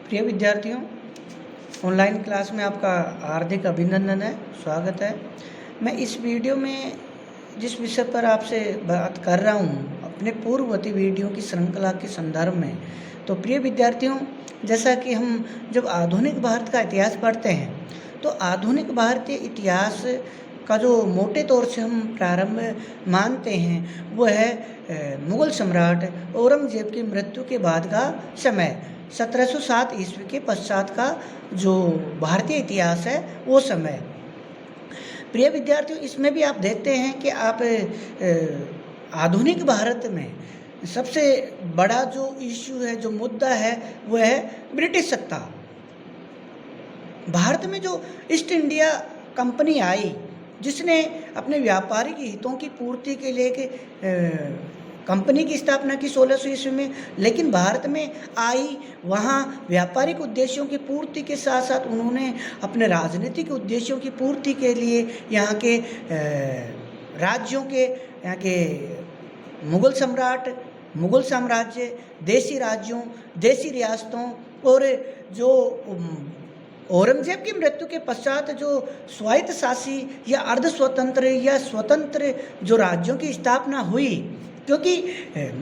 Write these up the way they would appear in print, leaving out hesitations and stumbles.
प्रिय विद्यार्थियों, online class में आपका हार्दिक अभिनंदन है, स्वागत है। मैं इस वीडियो में जिस विषय पर आपसे बात कर रहा हूँ अपने पूर्ववर्ती वीडियो की श्रृंखला के संदर्भ में, तो प्रिय विद्यार्थियों, जैसा कि हम जब आधुनिक भारत का इतिहास पढ़ते हैं तो आधुनिक भारतीय इतिहास का जो मोटे तौर से हम प्रारंभ मानते हैं वो है मुग़ल सम्राट औरंगजेब की मृत्यु के बाद का समय, 1707 ईस्वी के पश्चात का जो भारतीय इतिहास है वो समय। प्रिय विद्यार्थियों, इसमें भी आप देखते हैं कि आप आधुनिक भारत में सबसे बड़ा जो इश्यू है, जो मुद्दा है, वो है ब्रिटिश सत्ता। भारत में जो ईस्ट इंडिया कंपनी आई, जिसने अपने व्यापारिक हितों की पूर्ति के लिए कंपनी की स्थापना की 1600 ईस्वी में, लेकिन भारत में आई, वहाँ व्यापारिक उद्देश्यों की पूर्ति के साथ साथ उन्होंने अपने राजनीतिक उद्देश्यों की पूर्ति के लिए यहाँ के राज्यों के, यहाँ के मुग़ल सम्राट, मुग़ल साम्राज्य, देसी राज्यों, देसी रियासतों और जो औरंगजेब की मृत्यु के पश्चात जो स्वायत्त शासी या अर्ध स्वतंत्र या स्वतंत्र जो राज्यों की स्थापना हुई, क्योंकि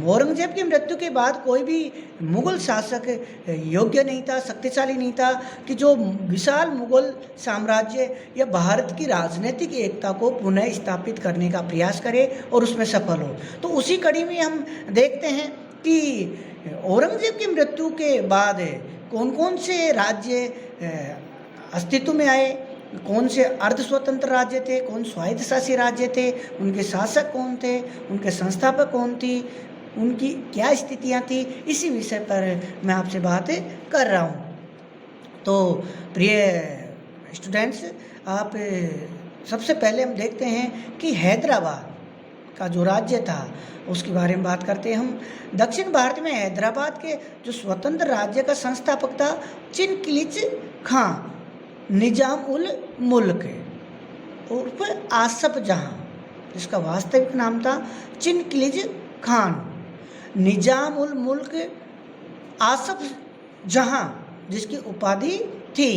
औरंगजेब की मृत्यु के बाद कोई भी मुग़ल शासक योग्य नहीं था, शक्तिशाली नहीं था कि जो विशाल मुग़ल साम्राज्य या भारत की राजनीतिक एकता को पुनः स्थापित करने का प्रयास करे और उसमें सफल हो। तो उसी कड़ी में हम देखते हैं कि औरंगजेब की मृत्यु के बाद कौन कौन से राज्य अस्तित्व में आए, कौन से अर्ध स्वतंत्र राज्य थे, कौन स्वायत्त शासी राज्य थे, उनके शासक कौन थे, उनके संस्थापक कौन थी, उनकी क्या स्थितियां थी, इसी विषय पर मैं आपसे बात कर रहा हूं। तो प्रिय स्टूडेंट्स, आप सबसे पहले हम देखते हैं कि हैदराबाद का जो राज्य था उसके बारे में बात करते हैं हम। दक्षिण भारत में हैदराबाद के जो स्वतंत्र राज्य का संस्थापक था चिनकिलिच खां निजाम उल मुल्क उर्फ आसफ जहां, जिसका वास्तविक नाम था चिनकिलिच खान निजाम उल मुल्क आसफ जहां, जिसकी उपाधि थी।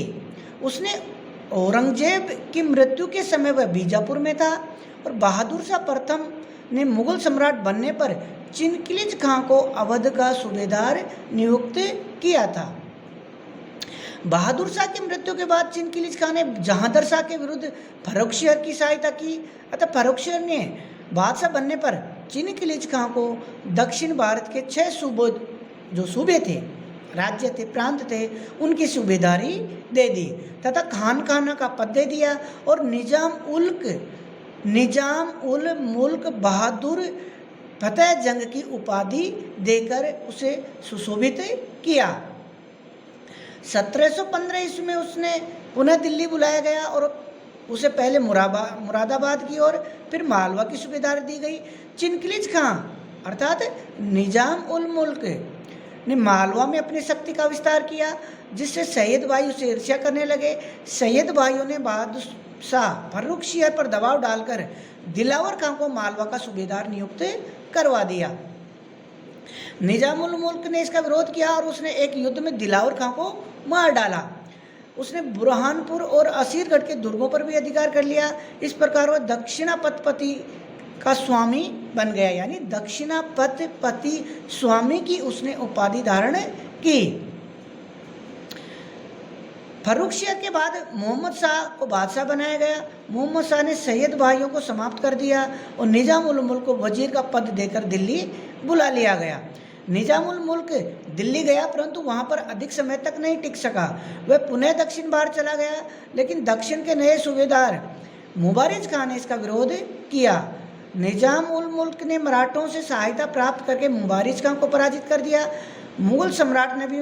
उसने औरंगजेब की मृत्यु के समय वह बीजापुर में था और बहादुर शाह प्रथम ने मुग़ल सम्राट बनने पर चिनकिलिच खां को अवध का सूबेदार नियुक्त किया था। बहादुर शाह की मृत्यु के बाद चिनकिलिच खां ने जहांगीर शाह के विरुद्ध फर्रुखशियर की सहायता की, अतः फर्रुखशियर ने बादशाह बनने पर चिनकिलिच खां को दक्षिण भारत के 6 सूबे, जो सूबे थे, राज्य थे, प्रांत थे, उनकी सूबेदारी दे दी तथा खानखाना का पद दे दिया और निजाम उल मुल्क बहादुर फतेह जंग की उपाधि देकर उसे सुशोभित किया। 1715 ईस्वी में उसने पुनः दिल्ली बुलाया गया और उसे पहले मुरादाबाद की और फिर मालवा की सूबेदारी दी गई। चिनकिलिच खां अर्थात निजाम उल मुल्क ने मालवा में अपनी शक्ति का विस्तार किया, जिससे सैयद भाई उसे ईर्ष्या करने लगे। सैयद भाइयों ने बहादुर शाह फर्रुखशियर पर दबाव डालकर दिलावर खां को मालवा का सूबेदार नियुक्त करवा दिया। निजाम उल मुल्क ने इसका विरोध किया और उसने एक युद्ध में दिलावर खां को मार डाला। उसने बुरहानपुर और असीरगढ़ के दुर्गों पर भी अधिकार कर लिया। इस प्रकार वह दक्षिणापति का स्वामी बन गया, यानी दक्षिणापति स्वामी की उसने उपाधि धारण की। फर्रुखशियर के बाद मोहम्मद शाह को बादशाह बनाया गया। मोहम्मद शाह ने सैयद भाइयों को समाप्त कर दिया और निजाम उल मुल्क को वजीर का पद देकर दिल्ली बुला लिया गया। निजाम उल मुल्क दिल्ली गया, परंतु वहां पर अधिक समय तक नहीं टिक सका। वह पुनः दक्षिण भारत चला गया, लेकिन दक्षिण के नए सूबेदार मुबारिज खां ने इसका विरोध किया। निजाम उल मुल्क ने मराठों से सहायता प्राप्त करके मुबारिज खां को पराजित कर दिया। मुग़ल सम्राट ने भी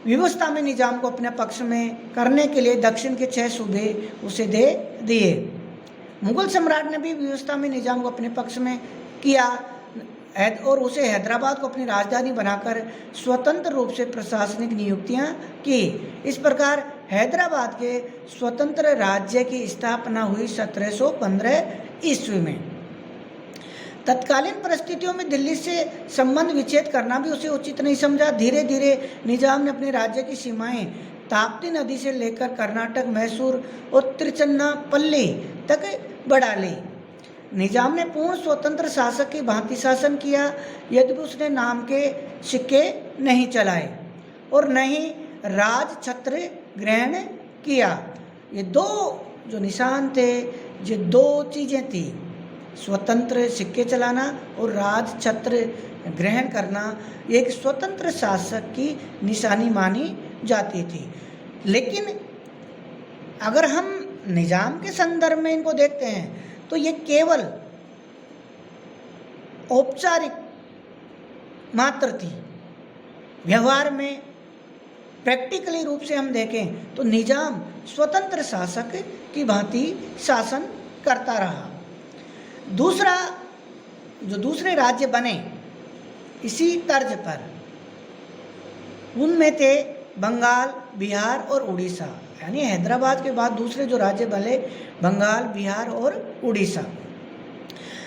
व्यवस्था में निजाम को अपने पक्ष में करने के लिए दक्षिण के 6 सूबे उसे दे दिए। मुग़ल सम्राट ने भी व्यवस्था में निजाम को अपने पक्ष में किया और उसे हैदराबाद को अपनी राजधानी बनाकर स्वतंत्र रूप से प्रशासनिक नियुक्तियां की। इस प्रकार हैदराबाद के स्वतंत्र राज्य की स्थापना हुई 1715 ईस्वी में। तत्कालीन परिस्थितियों में दिल्ली से संबंध विच्छेद करना भी उसे उचित नहीं समझा। धीरे धीरे निजाम ने अपने राज्य की सीमाएं ताप्ती नदी से लेकर कर्नाटक, मैसूर और तिरुचिन्नापल्ली तक बढ़ा ली। निजाम ने पूर्ण स्वतंत्र शासक की भांति शासन किया, यद्यपि उसने नाम के सिक्के नहीं चलाए और न ही राज छत्र ग्रहण किया। ये दो जो निशान थे, ये दो चीज़ें थी, स्वतंत्र सिक्के चलाना और राज छत्र ग्रहण करना, एक स्वतंत्र शासक की निशानी मानी जाती थी। लेकिन अगर हम निजाम के संदर्भ में इनको देखते हैं तो ये केवल औपचारिक मात्र थी। व्यवहार में प्रैक्टिकली रूप से हम देखें तो निजाम स्वतंत्र शासक की भांति शासन करता रहा। दूसरा, जो दूसरे राज्य बने इसी तर्ज पर, उनमें थे बंगाल, बिहार और उड़ीसा। यानी हैदराबाद के बाद दूसरे जो राज्य बने बंगाल, बिहार और उड़ीसा।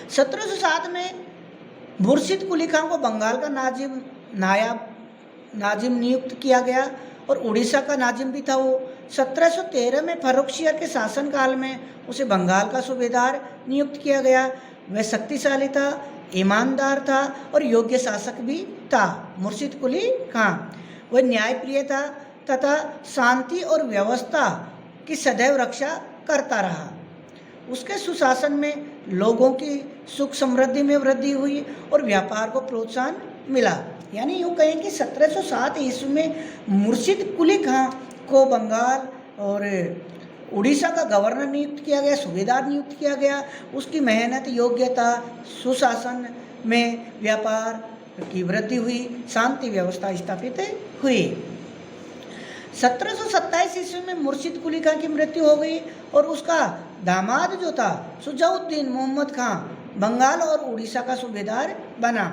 1707 में मुर्शिद कुली खान को बंगाल का नाजिम नियुक्त किया गया और उड़ीसा का नाजिम भी था वो। 1713 में फर्रुखसियर के शासनकाल में उसे बंगाल का सूबेदार नियुक्त किया गया। वह शक्तिशाली था, ईमानदार था और योग्य शासक भी था। मुर्शिद कुली खान वह न्यायप्रिय था तथा शांति और व्यवस्था की सदैव रक्षा करता रहा। उसके सुशासन में लोगों की सुख समृद्धि में वृद्धि हुई और व्यापार को प्रोत्साहन मिला। यानी यूँ कहें कि 1707 ईस्वी में मुर्शिद कुली खां को बंगाल और उड़ीसा का गवर्नर नियुक्त किया गया, सूबेदार नियुक्त किया गया। उसकी मेहनत, योग्यता, सुशासन में व्यापार की वृद्धि हुई, शांति व्यवस्था स्थापित हुई। 1727 ईस्वी में मुर्शिद कुली खां की मृत्यु हो गई और उसका दामाद जो था शुजाउद्दीन मोहम्मद खां बंगाल और उड़ीसा का सूबेदार बना।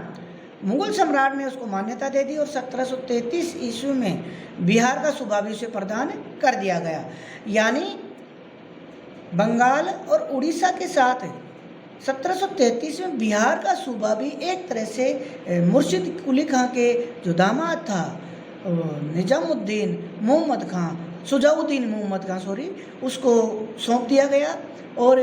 मुगल सम्राट ने उसको मान्यता दे दी और 1733 ईस्वी में बिहार का सूबा भी उसे प्रदान कर दिया गया। यानी बंगाल और उड़ीसा के साथ 1733 में बिहार का सूबा भी एक तरह से मुर्शिद कुली खां के जो दामाद था निजामुद्दीन मोहम्मद खां, शुजाउद्दीन मोहम्मद खां उसको सौंप दिया गया। और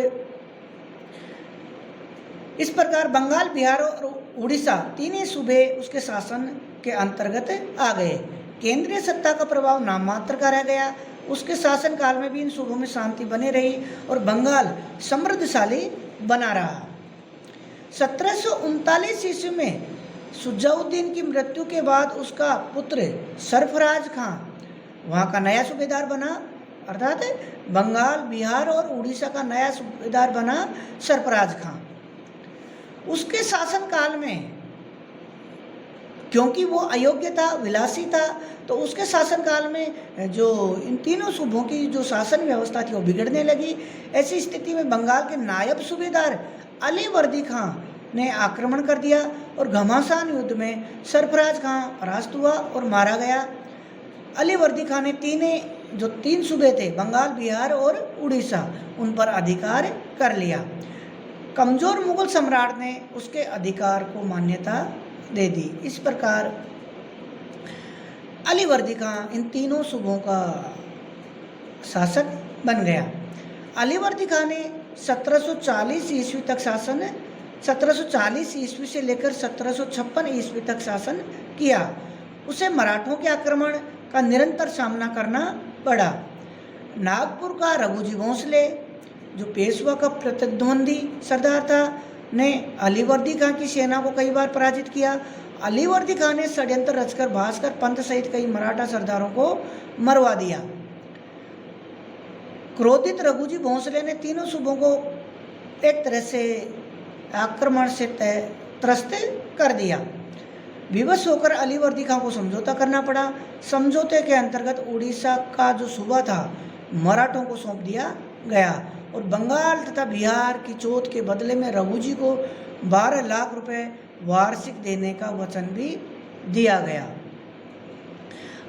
इस प्रकार बंगाल, बिहार और उड़ीसा तीनों सूबे उसके शासन के अंतर्गत आ गए। केंद्रीय सत्ता का प्रभाव नाममात्र का रह गया। उसके शासनकाल में भी इन सूबों में शांति बनी रही और बंगाल समृद्धशाली बना रहा। 1739 ईस्वी में शुजाउद्दीन की मृत्यु के बाद उसका पुत्र सरफराज खां वहाँ का नया सूबेदार बना, अर्थात बंगाल, बिहार और उड़ीसा का नया सूबेदार बना सरफराज खां। उसके शासनकाल में क्योंकि वो अयोग्य था, विलासी था, तो उसके शासनकाल में जो इन तीनों सूबों की जो शासन व्यवस्था थी वो बिगड़ने लगी। ऐसी स्थिति में बंगाल के नायब सूबेदार अली वर्दी खां ने आक्रमण कर दिया और घमासान युद्ध में सरफराज खां परास्त हुआ और मारा गया। अली वर्दी खां ने तीन सूबे थे बंगाल, बिहार और उड़ीसा, उन पर अधिकार कर लिया। कमजोर मुगल सम्राट ने उसके अधिकार को मान्यता दे दी। इस प्रकार अली वर्दी खां इन तीनों सूबों का शासक बन गया। अली वर्दी खां ने 1740 ईस्वी तक 1740 ईस्वी से लेकर 1756 ईस्वी तक शासन किया। उसे मराठों के आक्रमण का निरंतर सामना करना पड़ा। नागपुर का रघुजी भोंसले जो पेशवा का प्रतिद्वंदी सरदार था ने अली वर्दी खां की सेना को कई बार पराजित किया। अली वर्दी खां ने षड्यंत्र रचकर भास्कर पंत सहित कई मराठा सरदारों को मरवा दिया। क्रोधित रघुजी भोंसले ने तीनों सूबों को एक तरह से आक्रमण से त्रस्त कर दिया। विवश होकर अली वर्दी खां को समझौता करना पड़ा। समझौते के अंतर्गत उड़ीसा का जो सूबा था मराठों को सौंप दिया गया और बंगाल तथा बिहार की चोट के बदले में रघुजी को 12 लाख रुपए वार्षिक देने का वचन भी दिया गया।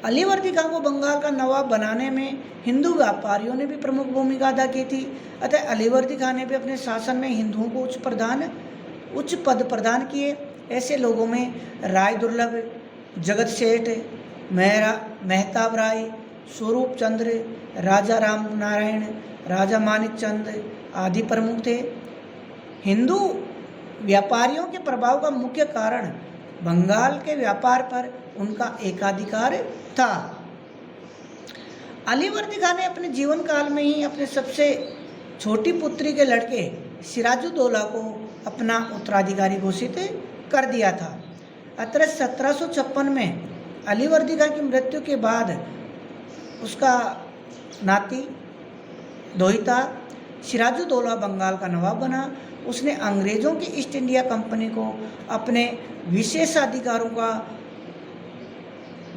अली वर्दी खां को बंगाल का नवाब बनाने में हिंदू व्यापारियों ने भी प्रमुख भूमिका अदा की थी। अतः अली वर्दी खां ने भी अपने शासन में हिंदुओं को उच्च पद प्रदान किए। ऐसे लोगों में राय दुर्लभ, जगत सेठ, मेहताब राय, स्वरूप चंद्र, राजा राम नारायण, राजा मानिक चंद आदि प्रमुख थे। हिंदू व्यापारियों के प्रभाव का मुख्य कारण बंगाल के व्यापार पर उनका एकाधिकार था। अलीवर्दी खान ने अपने जीवन काल में ही अपने सबसे छोटी पुत्री के लड़के सिराजुद्दौला को अपना उत्तराधिकारी घोषित कर दिया था। अतः 1756 में अलीवर्दी खान की मृत्यु के बाद उसका नाती दोहिता सिराजुद्दौला बंगाल का नवाब बना। उसने अंग्रेज़ों की ईस्ट इंडिया कंपनी को अपने विशेषाधिकारों का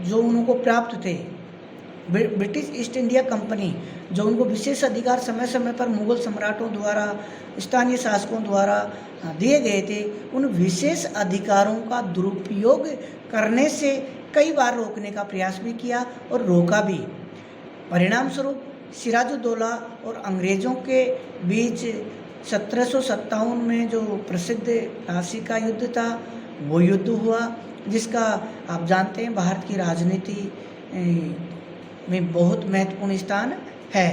जो उनको प्राप्त थे, ब्रिटिश ईस्ट इंडिया कंपनी जो उनको विशेष अधिकार समय समय पर मुगल सम्राटों द्वारा, स्थानीय शासकों द्वारा दिए गए थे, उन विशेष अधिकारों का दुरुपयोग करने से कई बार रोकने का प्रयास भी किया और रोका भी। परिणाम स्वरूप सिराजुद्दौला और अंग्रेज़ों के बीच 1757 में जो प्रसिद्ध प्लासी का युद्ध था वो युद्ध हुआ, जिसका आप जानते हैं भारत की राजनीति में बहुत महत्वपूर्ण स्थान है।